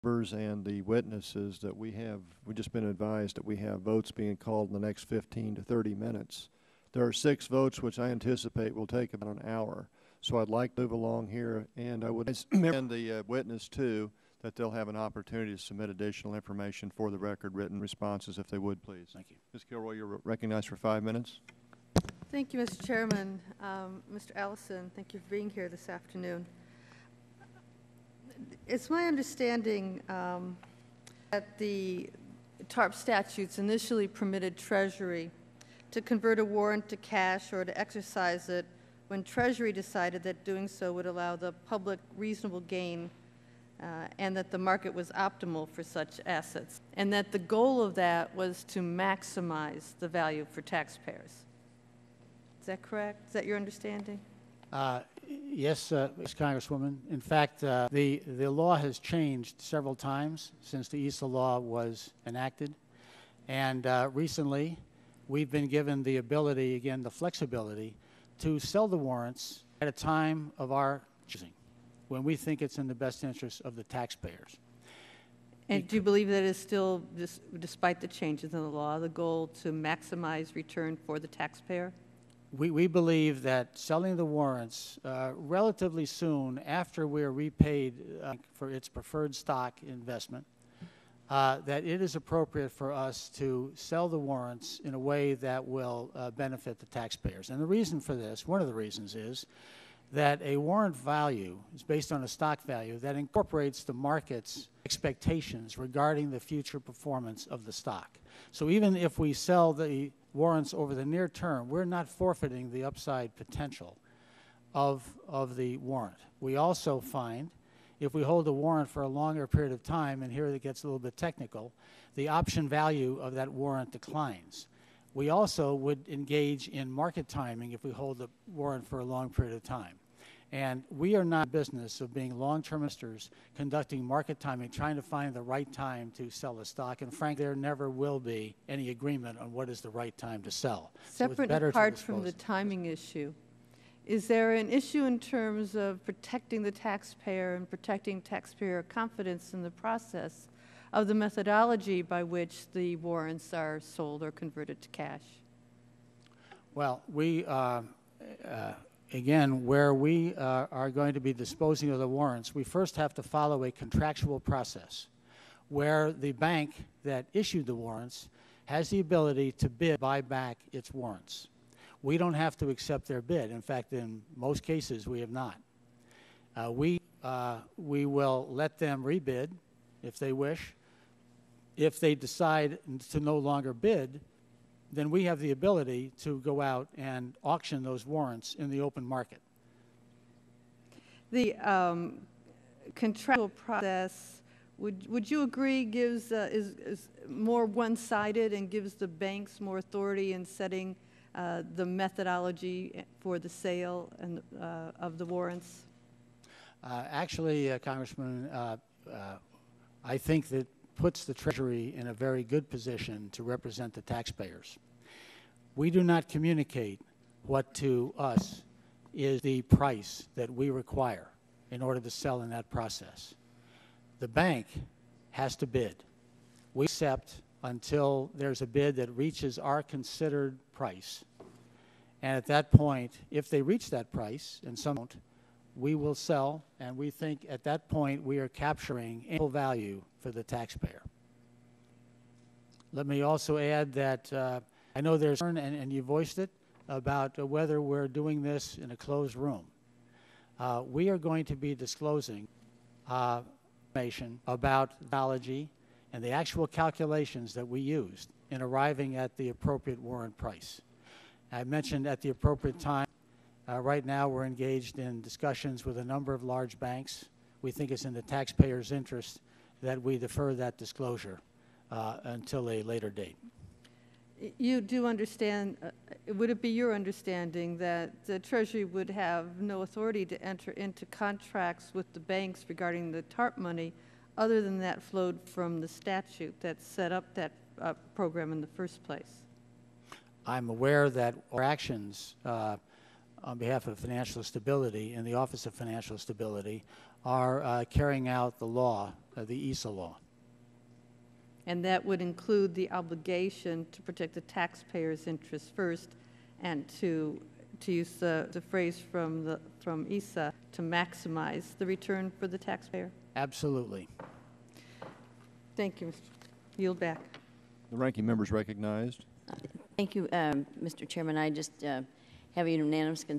members and the witnesses that we've just been advised that we have votes being called in the next 15 to 30 minutes. There are 6 votes, which I anticipate will take about an hour. So I'd like to move along here, and I would and the witness, too, that they'll have an opportunity to submit additional information for the record, written responses, if they would, please. Thank you. Ms. Kilroy, you're recognized for 5 minutes. Thank you, Mr. Chairman. Mr. Allison, thank you for being here this afternoon. It's my understanding that the TARP statutes initially permitted Treasury to convert a warrant to cash or to exercise it when Treasury decided that doing so would allow the public reasonable gain and that the market was optimal for such assets, and that the goal of that was to maximize the value for taxpayers. Is that correct? Is that your understanding? Yes, Ms. Congresswoman. In fact, the law has changed several times since the ESA law was enacted, and recently we've been given the ability, again, the flexibility, to sell the warrants at a time of our choosing, when we think it's in the best interest of the taxpayers. And do you believe that is still, despite the changes in the law, the goal to maximize return for the taxpayer? We believe that selling the warrants relatively soon after we're repaid for its preferred stock investment, that it is appropriate for us to sell the warrants in a way that will benefit the taxpayers. And the reason for this, one of the reasons, is that a warrant value is based on a stock value that incorporates the market's expectations regarding the future performance of the stock. So even if we sell the warrants over the near term, we're not forfeiting the upside potential of the warrant. We also find if we hold a warrant for a longer period of time, and here it gets a little bit technical, the option value of that warrant declines. We also would engage in market timing if we hold the warrant for a long period of time. And we are not in the business of being long-term investors conducting market timing, trying to find the right time to sell a stock. And frankly, there never will be any agreement on what is the right time to sell. Separate and apart from the timing issue, is there an issue in terms of protecting the taxpayer and protecting taxpayer confidence in the process of the methodology by which the warrants are sold or converted to cash? Well, we, again, where we are going to be disposing of the warrants, we first have to follow a contractual process where the bank that issued the warrants has the ability to buy back its warrants. We don't have to accept their bid. In fact, in most cases, we have not. We will let them rebid if they wish. If they decide to no longer bid, then we have the ability to go out and auction those warrants in the open market. The contractual process, would you agree, is more one-sided and gives the banks more authority in setting the methodology for the sale and, of the warrants? Actually, Congressman, I think that puts the Treasury in a very good position to represent the taxpayers. We do not communicate what to us is the price that we require in order to sell in that process. The bank has to bid. We accept until there's a bid that reaches our considered price. And at that point, if they reach that price, and some don't, we will sell, and we think at that point we are capturing ample value for the taxpayer. Let me also add that I know there's concern, and you voiced it, about whether we're doing this in a closed room. We are going to be disclosing information about methodology and the actual calculations that we used in arriving at the appropriate warrant price. I mentioned at the appropriate time. Right now we're engaged in discussions with a number of large banks. We think it's in the taxpayers' interest that we defer that disclosure until a later date. You do understand, would it be your understanding that the Treasury would have no authority to enter into contracts with the banks regarding the TARP money other than that flowed from the statute that set up that program in the first place? I'm aware that our actions on behalf of financial stability and the Office of Financial Stability are carrying out the law, the ESA law. And that would include the obligation to protect the taxpayer's interests first, and to use the phrase from ESA, to maximize the return for the taxpayer? Absolutely. Thank you, Mr. Yield back. The ranking member is recognized. Thank you, Mr. Chairman. I just have a unanimous consent